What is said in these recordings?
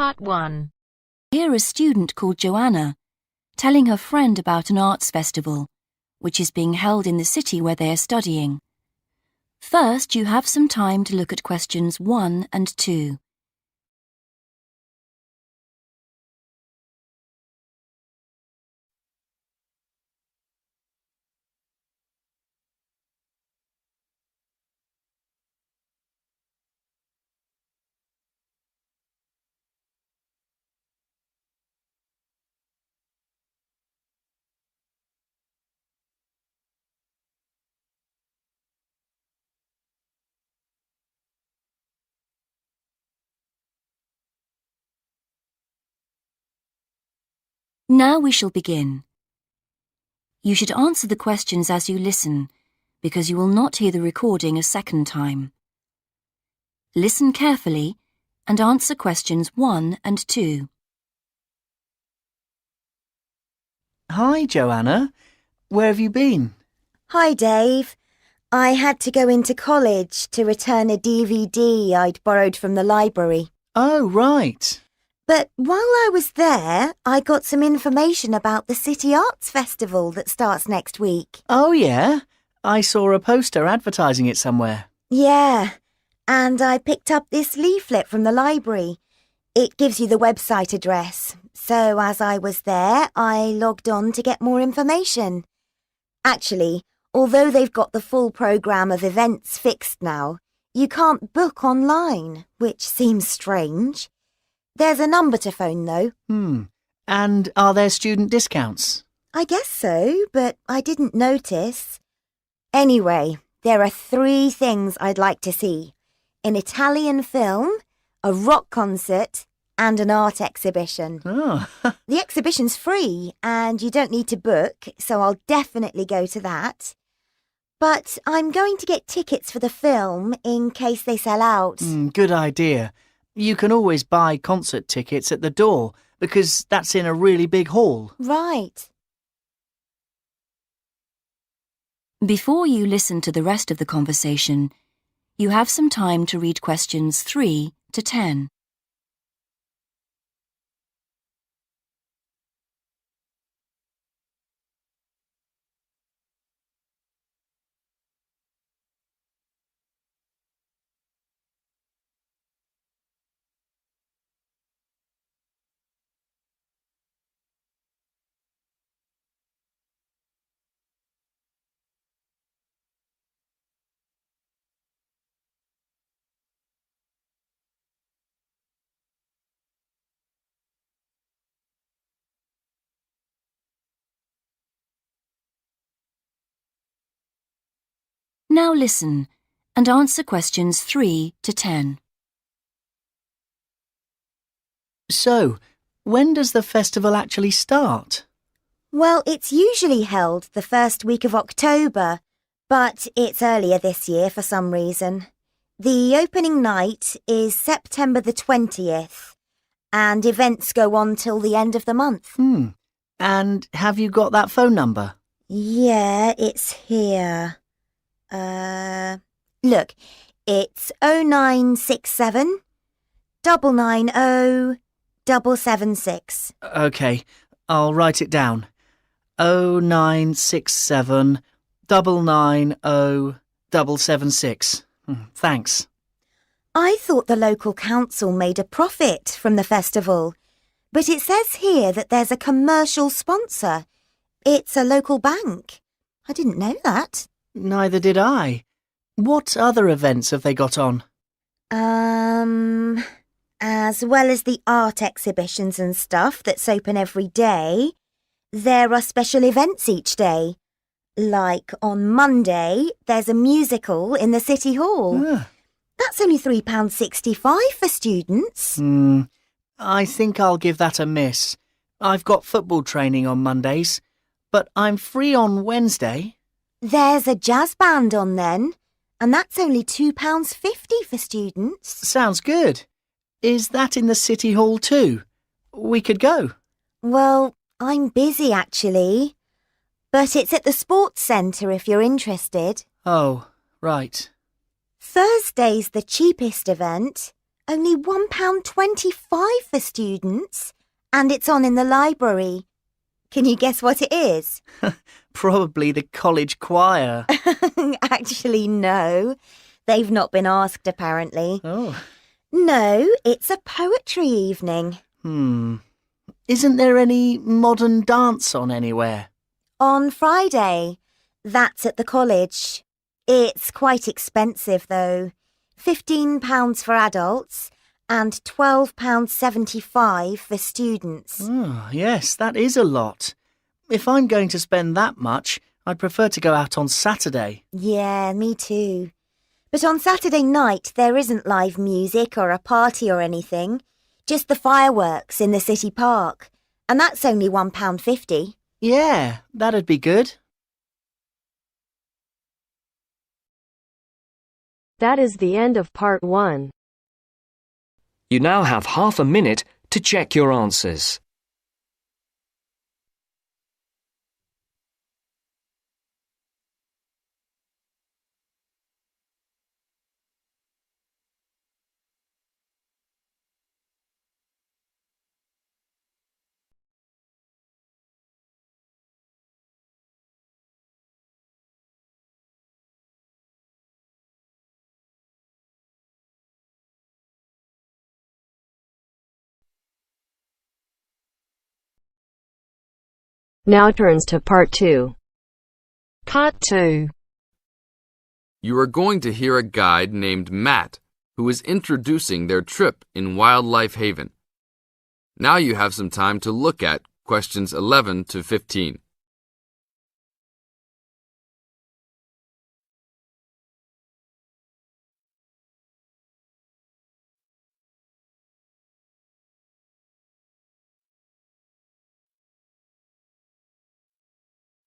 Part 1. Hear a student called Joanna telling her friend about an arts festival, which is being held in the city where they are studying. First, you have some time to look at questions 1 and 2. Now we shall begin. You should answer the questions as you listen, because you will not hear the recording a second time. Listen carefully and answer questions 1 and 2. Hi, Joanna. Where have you been? Hi, Dave. I had to go into college to return a DVD I'd borrowed from the library. Oh, right. But while I was there, I got some information about the City Arts Festival that starts next week. Oh, yeah? I saw a poster advertising it somewhere. Yeah, and I picked up this leaflet from the library. It gives you the website address. So as I was there, I logged on to get more information. Actually, although they've got the full programme of events fixed now, you can't book online, which seems strange. There's a number to phone, though. And are there student discounts? I guess so, but I didn't notice. Anyway, there are 3 things I'd like to see. An Italian film, a rock concert, and an art exhibition. Oh, The exhibition's free, and you don't need to book, so I'll definitely go to that. But I'm going to get tickets for the film in case they sell out. good idea. You can always buy concert tickets at the door because that's in a really big hall. Right. Before you listen to the rest of the conversation, you have some time to read questions 3 to 10. Now listen and answer questions 3 to 10. So, when does the festival actually start? Well, it's usually held the first week of October, but it's earlier this year for some reason. The opening night is September the 20th, and events go on till the end of the month. And have you got that phone number? Yeah, it's here. Look, it's 0967 990 776. OK, I'll write it down. 0967 990 776. Thanks. I thought the local council made a profit from the festival, but it says here that there's a commercial sponsor. It's a local bank. I didn't know that. Neither did I. What other events have they got on? As well as the art exhibitions and stuff that's open every day, there are special events each day. Like on Monday, there's a musical in the City Hall. That's only £3.65 for students. I think I'll give that a miss. I've got football training on Mondays, but I'm free on Wednesday. There's a jazz band on then, and that's only £2.50 for students. Sounds good. Is that in the City Hall too? We could go. Well, I'm busy actually, but it's at the sports centre if you're interested. Oh, right. Thursday's the cheapest event, Only £1.25 for students, and it's on in the library. Can you guess what it is? Probably the college choir. Actually, no. They've not been asked, apparently. Oh. No, it's a poetry evening. Isn't there any modern dance on anywhere? On Friday. That's at the college. It's quite expensive, though. £15 for adults and £12.75 for students. Oh, yes, that is a lot. If I'm going to spend that much, I'd prefer to go out on Saturday. Yeah, me too. But on Saturday night, there isn't live music or a party or anything. Just the fireworks in the city park. And that's only £1.50. Yeah, that'd be good. That is the end of part 1. You now have half a minute to check your answers. Now turns to part 2. Part 2. You are going to hear a guide named Matt who is introducing their trip in Wildlife Haven. Now you have some time to look at questions 11 to 15.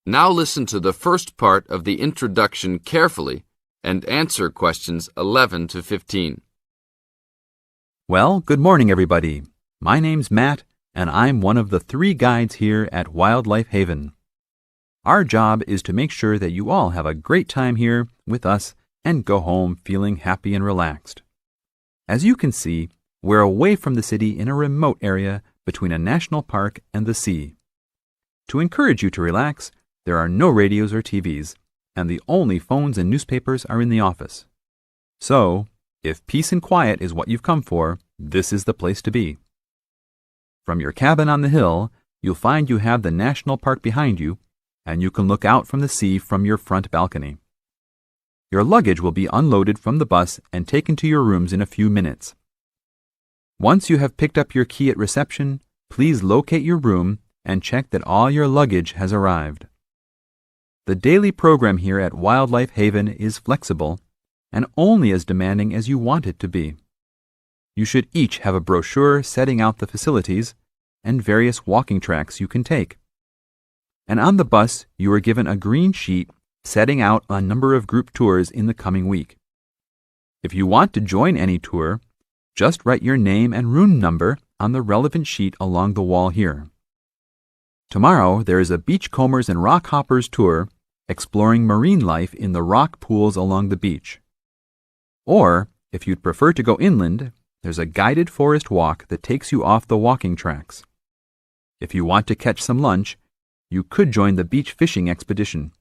Now listen to the first part of the introduction carefully and answer questions 11 to 15. Well, good morning, everybody. My name's Matt, and I'm one of the 3 guides here at Wildlife Haven. Our job is to make sure that you all have a great time here with us and go home feeling happy and relaxed. As you can see, we're away from the city in a remote area between a national park and the sea. To encourage you to relax, there are no radios or TVs, and the only phones and newspapers are in the office. So, if peace and quiet is what you've come for, this is the place to be. From your cabin on the hill, you'll find you have the national park behind you, and you can look out from the sea from your front balcony. Your luggage will be unloaded from the bus and taken to your rooms in a few minutes. Once you have picked up your key at reception, please locate your room and check that all your luggage has arrived. The daily program here at Wildlife Haven is flexible and only as demanding as you want it to be. You should each have a brochure setting out the facilities and various walking tracks you can take. And on the bus, you are given a green sheet setting out a number of group tours in the coming week. If you want to join any tour, just write your name and room number on the relevant sheet along the wall here. Tomorrow, there is a beachcombers and rock hoppers tour exploring marine life in the rock pools along the beach. Or, if you'd prefer to go inland, there's a guided forest walk that takes you off the walking tracks. If you want to catch some lunch, you could join the beach fishing expedition.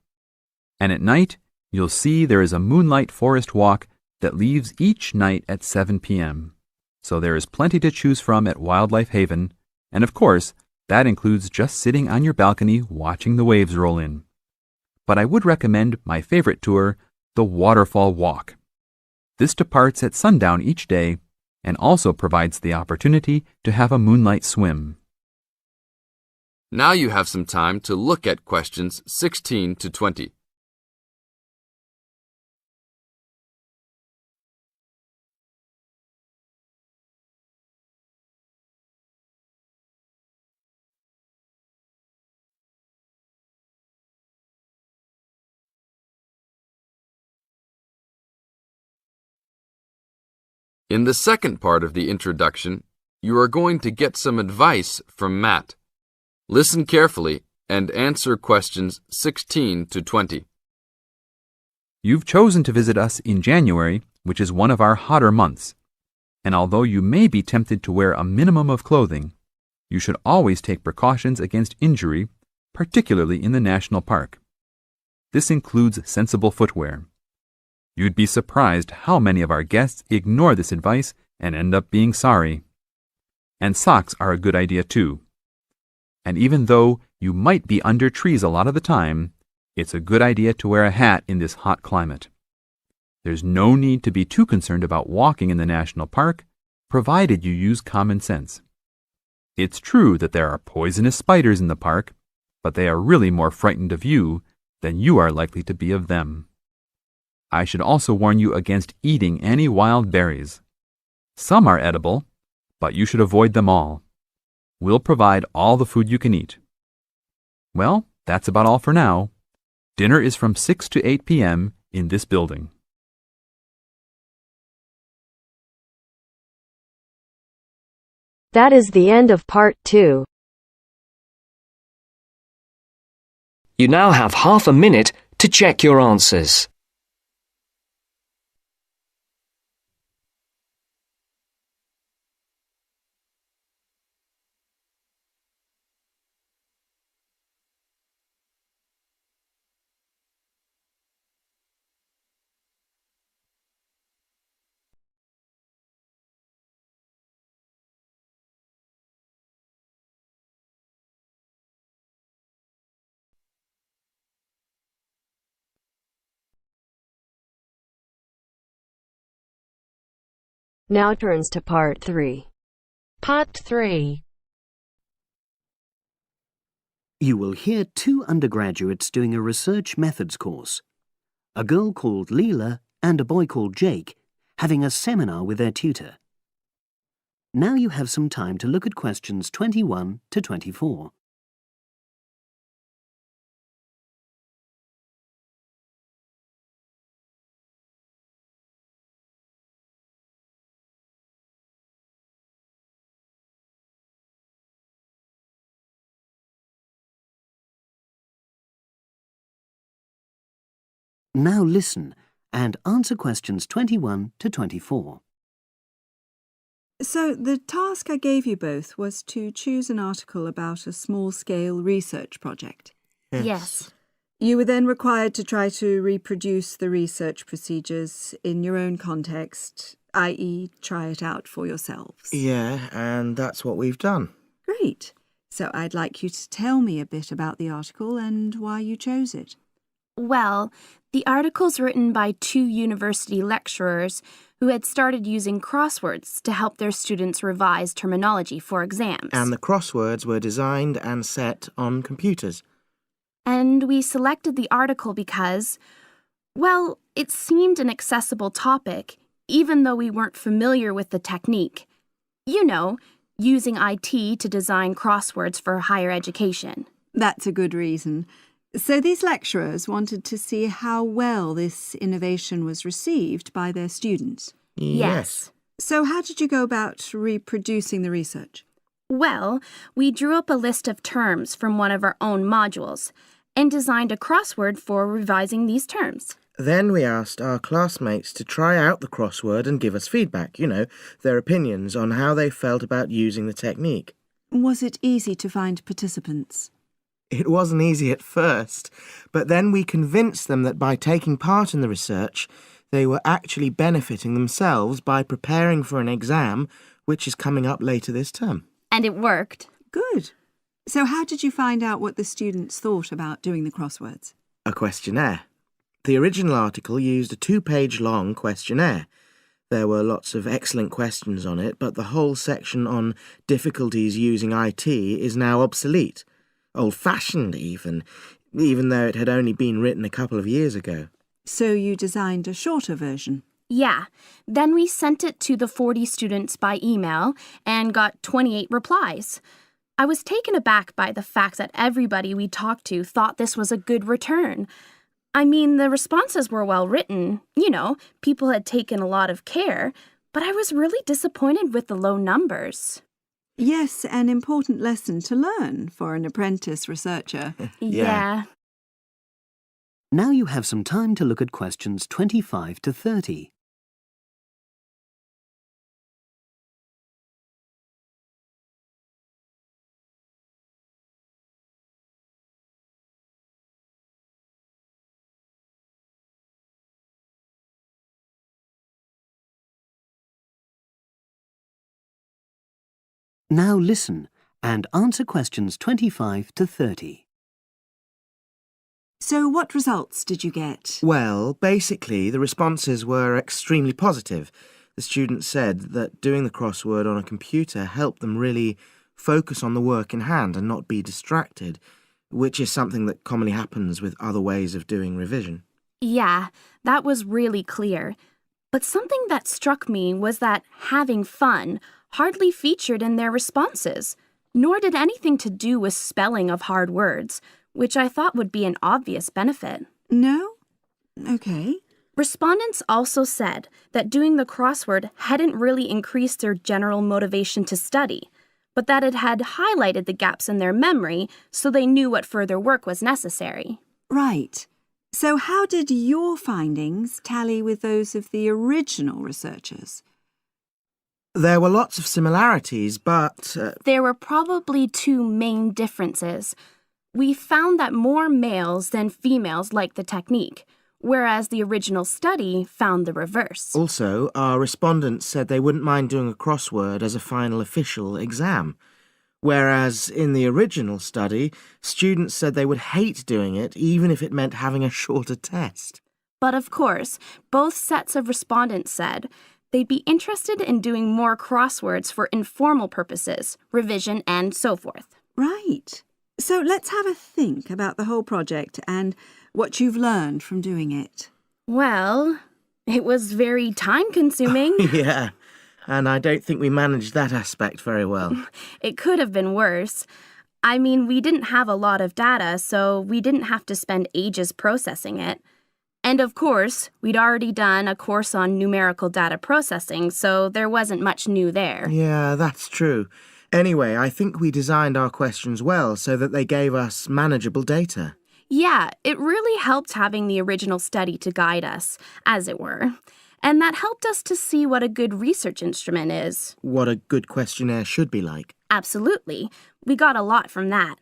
And at night, you'll see there is a moonlight forest walk that leaves each night at 7 p.m. So there is plenty to choose from at Wildlife Haven, and of course, that includes just sitting on your balcony watching the waves roll in. But I would recommend my favorite tour, the Waterfall Walk. This departs at sundown each day and also provides the opportunity to have a moonlight swim. Now you have some time to look at questions 16 to 20. In the second part of the introduction, you are going to get some advice from Matt. Listen carefully and answer questions 16 to 20. You've chosen to visit us in January, which is one of our hotter months. And although you may be tempted to wear a minimum of clothing, you should always take precautions against injury, particularly in the national park. This includes sensible footwear. You'd be surprised how many of our guests ignore this advice and end up being sorry. And socks are a good idea too. And even though you might be under trees a lot of the time, it's a good idea to wear a hat in this hot climate. There's no need to be too concerned about walking in the national park, provided you use common sense. It's true that there are poisonous spiders in the park, but they are really more frightened of you than you are likely to be of them. I should also warn you against eating any wild berries. Some are edible, but you should avoid them all. We'll provide all the food you can eat. Well, that's about all for now. Dinner is from 6 to 8 p.m. in this building. That is the end of part 2. You now have half a minute to check your answers. Now turns to part 3. Part 3. You will hear 2 undergraduates doing a research methods course. A girl called Leela and a boy called Jake having a seminar with their tutor. Now you have some time to look at questions 21 to 24. Now listen and answer questions 21 to 24. So, the task I gave you both was to choose an article about a small-scale research project. Yes. You were then required to try to reproduce the research procedures in your own context, i.e. try it out for yourselves. Yeah, and that's what we've done. Great. So I'd like you to tell me a bit about the article and why you chose it. Well, the article's written by 2 university lecturers who had started using crosswords to help their students revise terminology for exams. And the crosswords were designed and set on computers. And we selected the article because, well, it seemed an accessible topic, even though we weren't familiar with the technique. You know, using IT to design crosswords for higher education. That's a good reason. So these lecturers wanted to see how well this innovation was received by their students. Yes. So how did you go about reproducing the research? Well, we drew up a list of terms from one of our own modules and designed a crossword for revising these terms. Then we asked our classmates to try out the crossword and give us feedback, their opinions on how they felt about using the technique. Was it easy to find participants? It wasn't easy at first, but then we convinced them that by taking part in the research, they were actually benefiting themselves by preparing for an exam, which is coming up later this term. And it worked. Good. So how did you find out what the students thought about doing the crosswords? A questionnaire. The original article used a 2-page long questionnaire. There were lots of excellent questions on it, but the whole section on difficulties using IT is now obsolete. Old-fashioned even though it had only been written a couple of years ago. So you designed a shorter version? Yeah. Then we sent it to the 40 students by email and got 28 replies. I was taken aback by the fact that everybody we talked to thought this was a good return. I mean, the responses were well written. People had taken a lot of care, but I was really disappointed with the low numbers. Yes, an important lesson to learn for an apprentice researcher. Yeah. Now you have some time to look at questions 25 to 30. Now listen and answer questions 25 to 30. So what results did you get? Well, basically, the responses were extremely positive. The students said that doing the crossword on a computer helped them really focus on the work in hand and not be distracted, which is something that commonly happens with other ways of doing revision. Yeah, that was really clear. But something that struck me was that having fun hardly featured in their responses, nor did anything to do with spelling of hard words, which I thought would be an obvious benefit. No? Okay. Respondents also said that doing the crossword hadn't really increased their general motivation to study, but that it had highlighted the gaps in their memory so they knew what further work was necessary. Right. So how did your findings tally with those of the original researchers? There were lots of similarities, but... There were probably two main differences. We found that more males than females liked the technique, whereas the original study found the reverse. Also, our respondents said they wouldn't mind doing a crossword as a final official exam, whereas in the original study, students said they would hate doing it even if it meant having a shorter test. But of course, both sets of respondents said they'd be interested in doing more crosswords for informal purposes, revision, and so forth. Right. So let's have a think about the whole project and what you've learned from doing it. Well, it was very time-consuming. Yeah, and I don't think we managed that aspect very well. It could have been worse. I mean, we didn't have a lot of data, so we didn't have to spend ages processing it. And of course, we'd already done a course on numerical data processing, so there wasn't much new there. Yeah, that's true. Anyway, I think we designed our questions well so that they gave us manageable data. Yeah, it really helped having the original study to guide us, as it were. And that helped us to see what a good research instrument is. What a good questionnaire should be like. Absolutely. We got a lot from that.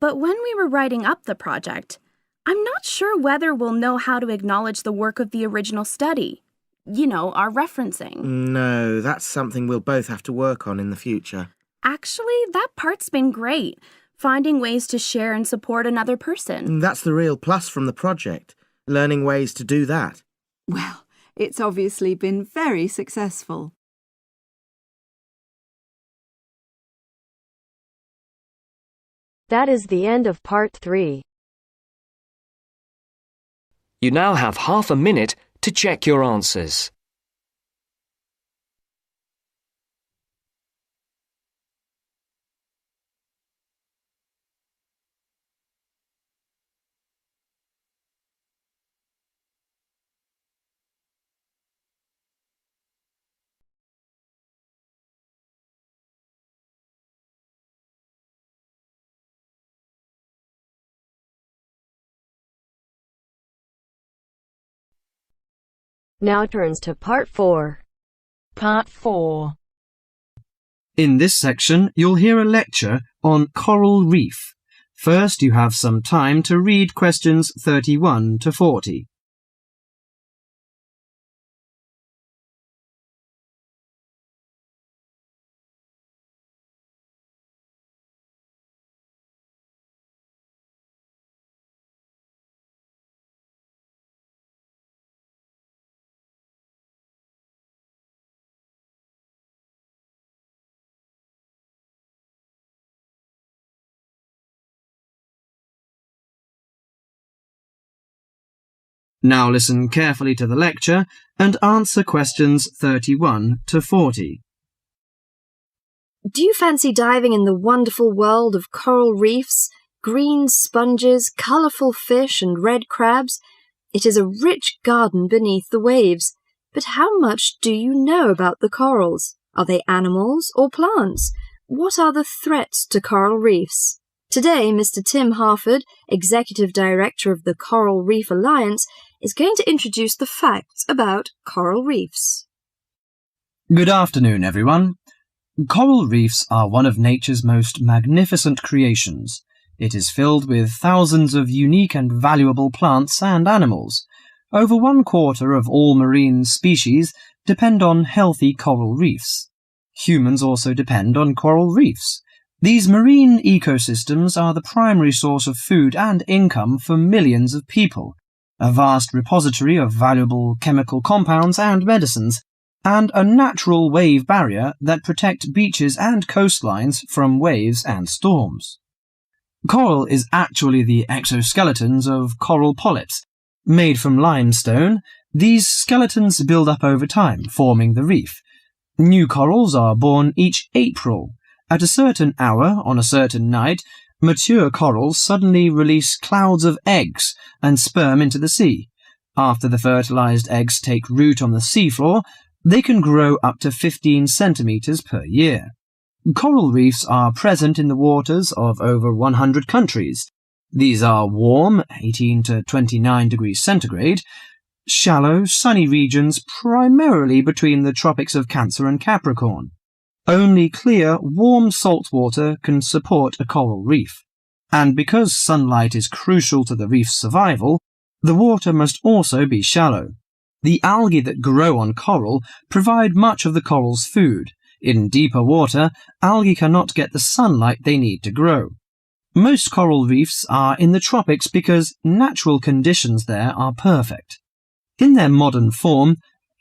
But when we were writing up the project, I'm not sure whether we'll know how to acknowledge the work of the original study. You know, our referencing. No, that's something we'll both have to work on in the future. Actually, that part's been great. Finding ways to share and support another person. That's the real plus from the project, learning ways to do that. Well, it's obviously been very successful. That is the end of part 3. You now have half a minute to check your answers. Now turns to part 4. Part 4. In this section, you'll hear a lecture on coral reef. First, you have some time to read questions 31 to 40. Now listen carefully to the lecture and answer questions 31 to 40. Do you fancy diving in the wonderful world of coral reefs, green sponges, colourful fish and red crabs? It is a rich garden beneath the waves. But how much do you know about the corals? Are they animals or plants? What are the threats to coral reefs? Today, Mr. Tim Harford, Executive Director of the Coral Reef Alliance, is going to introduce the facts about coral reefs. Good afternoon, everyone. Coral reefs are one of nature's most magnificent creations. It is filled with thousands of unique and valuable plants and animals. Over 1/4 of all marine species depend on healthy coral reefs. Humans also depend on coral reefs. These marine ecosystems are the primary source of food and income for millions of people, a vast repository of valuable chemical compounds and medicines, and a natural wave barrier that protect beaches and coastlines from waves and storms. Coral is actually the exoskeletons of coral polyps. Made from limestone, these skeletons build up over time, forming the reef. New corals are born each April. At a certain hour, on a certain night, mature corals suddenly release clouds of eggs and sperm into the sea. After the fertilized eggs take root on the seafloor, they can grow up to 15 centimeters per year. Coral reefs are present in the waters of over 100 countries. These are warm, 18 to 29 degrees centigrade, shallow, sunny regions primarily between the tropics of Cancer and Capricorn. Only clear, warm salt water can support a coral reef. And because sunlight is crucial to the reef's survival, the water must also be shallow. The algae that grow on coral provide much of the coral's food. In deeper water, algae cannot get the sunlight they need to grow. Most coral reefs are in the tropics because natural conditions there are perfect. In their modern form,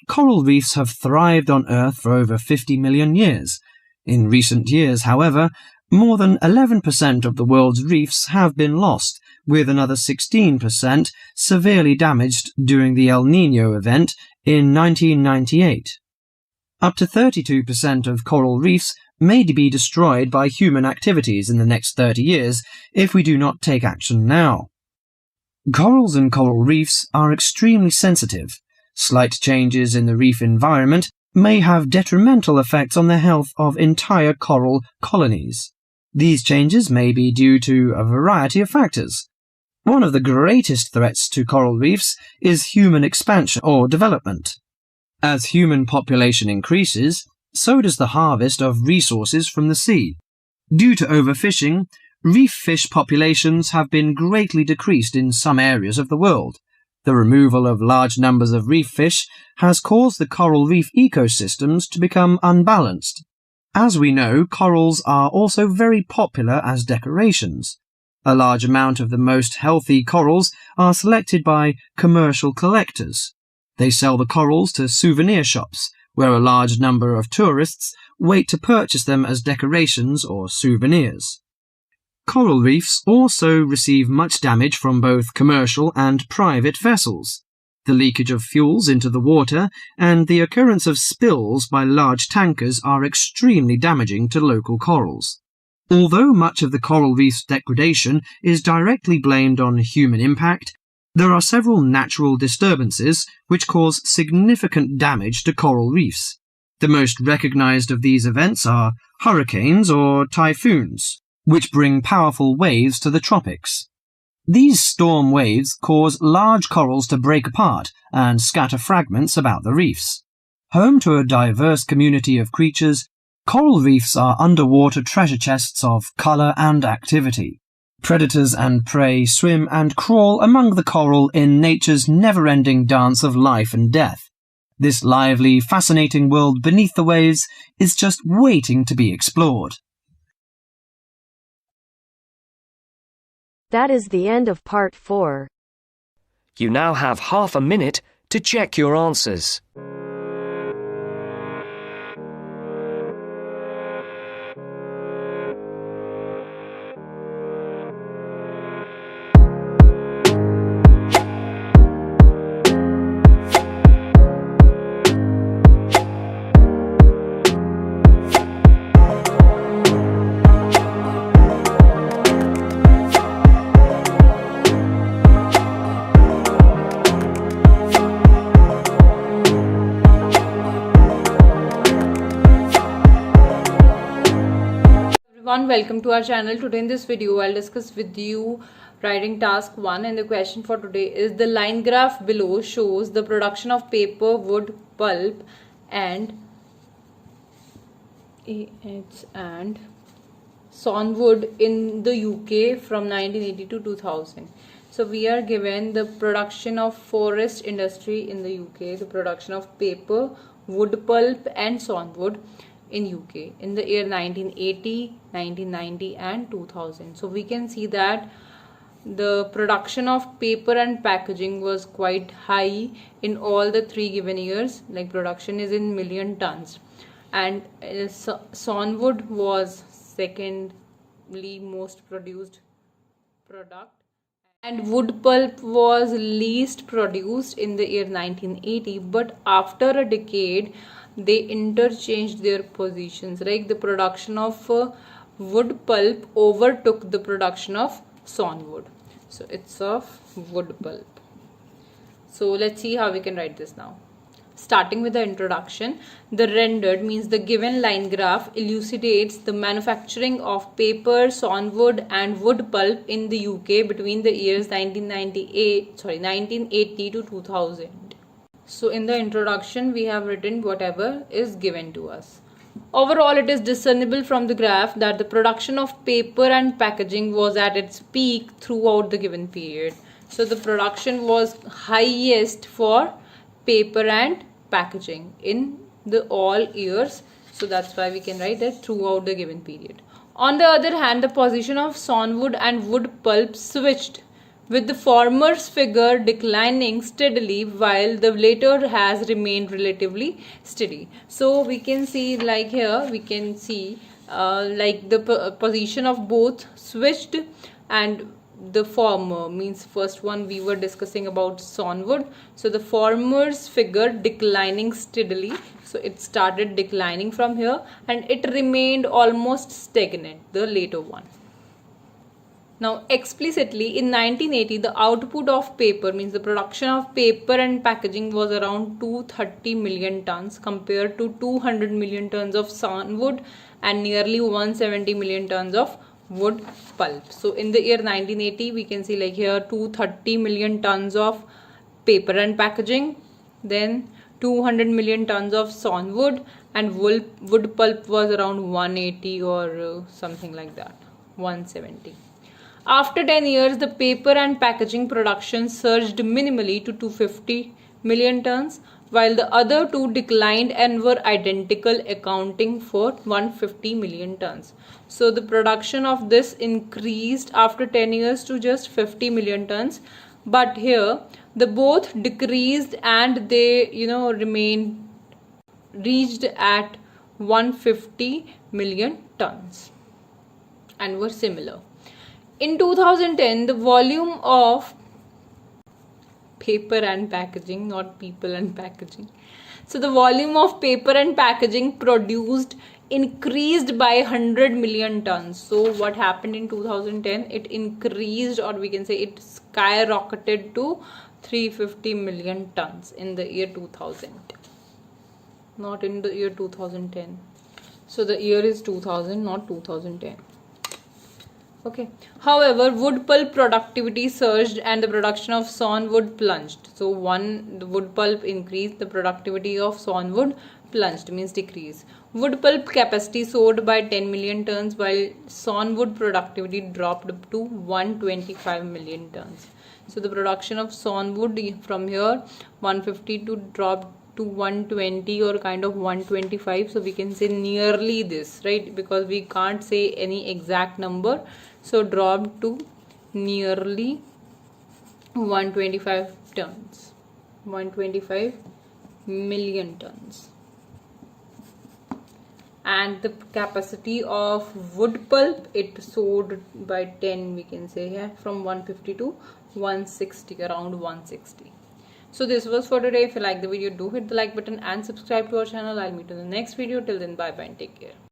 coral reefs have thrived on Earth for over 50 million years. In recent years, however, more than 11% of the world's reefs have been lost, with another 16% severely damaged during the El Niño event in 1998. Up to 32% of coral reefs may be destroyed by human activities in the next 30 years if we do not take action now. Corals and coral reefs are extremely sensitive. Slight changes in the reef environment may have detrimental effects on the health of entire coral colonies. These changes may be due to a variety of factors. One of the greatest threats to coral reefs is human expansion or development. As human population increases, so does the harvest of resources from the sea. Due to overfishing, reef fish populations have been greatly decreased in some areas of the world. The removal of large numbers of reef fish has caused the coral reef ecosystems to become unbalanced. As we know, corals are also very popular as decorations. A large amount of the most healthy corals are selected by commercial collectors. They sell the corals to souvenir shops, where a large number of tourists wait to purchase them as decorations or souvenirs. Coral reefs also receive much damage from both commercial and private vessels. The leakage of fuels into the water and the occurrence of spills by large tankers are extremely damaging to local corals. Although much of the coral reef's degradation is directly blamed on human impact, there are several natural disturbances which cause significant damage to coral reefs. The most recognized of these events are hurricanes or typhoons, which bring powerful waves to the tropics. These storm waves cause large corals to break apart and scatter fragments about the reefs. Home to a diverse community of creatures, coral reefs are underwater treasure chests of colour and activity. Predators and prey swim and crawl among the coral in nature's never-ending dance of life and death. This lively, fascinating world beneath the waves is just waiting to be explored. That is the end of part 4. You now have half a minute to check your answers. Welcome to our channel. Today in this video I'll discuss with you writing task 1, and the question for today is: the line graph below shows the production of paper, wood, pulp and sawnwood in the UK from 1980 to 2000. So we are given the production of forest industry in the UK, the production of paper, wood pulp and sawnwood. in UK in the year 1980, 1990 and 2000. So we can see that the production of paper and packaging was quite high in all the three given years. Like production is in million tons, and sawnwood was secondly most produced product, and wood pulp was least produced in the year 1980. But after a decade they interchanged their positions. Like the production of wood pulp overtook the production of sawnwood. So it's of wood pulp. So let's see how we can write this now. Starting with the introduction, the rendered means the given line graph elucidates the manufacturing of paper, sawnwood and wood pulp in the UK between the years 1980 to 2000. So in the introduction we have written whatever is given to us. Overall, it is discernible from the graph that the production of paper and packaging was at its peak throughout the given period. So the production was highest for paper and packaging in the all years. So that's why we can write that throughout the given period. On the other hand, the position of sawnwood and wood pulp switched, with the former's figure declining steadily while the latter has remained relatively steady. So we can see, like here we can see like the position of both switched, and the former means first one we were discussing about sawnwood. So the former's figure declining steadily, so it started declining from here and it remained almost stagnant, the later one. Now explicitly in 1980 the output of paper means the production of paper and packaging was around 230 million tons compared to 200 million tons of sawnwood and nearly 170 million tons of wood pulp. So in the year 1980 we can see like here 230 million tons of paper and packaging, then 200 million tons of sawnwood, and wood pulp was around 180 or something like that, 170. After 10 years, the paper and packaging production surged minimally to 250 million tons, while the other two declined and were identical, accounting for 150 million tons. So the production of this increased after 10 years to just 50 million tons. But here, the both decreased and they, reached at 150 million tons and were similar. In 2010, the volume of paper and packaging, not people and packaging. So the volume of paper and packaging produced increased by 100 million tons. So what happened in 2010? It increased, or we can say it skyrocketed to 350 million tons in the year 2000. Not in the year 2010. So the year is 2000, not 2010. Okay. However, wood pulp productivity surged and the production of sawnwood plunged. So the wood pulp increased, the productivity of sawnwood plunged, means decrease. Wood pulp capacity soared by 10 million tons while sawnwood productivity dropped up to 125 million tons. So the production of sawnwood from here 150 to drop to 120 or kind of 125. So we can say nearly this, right? Because we can't say any exact number. So dropped to nearly 125 tons, 125 million tons. And the capacity of wood pulp, it soared by 10, we can say here, from 150 to 160, around 160. So this was for today. If you like the video, do hit the like button and subscribe to our channel. I'll meet you in the next video. Till then, bye bye and take care.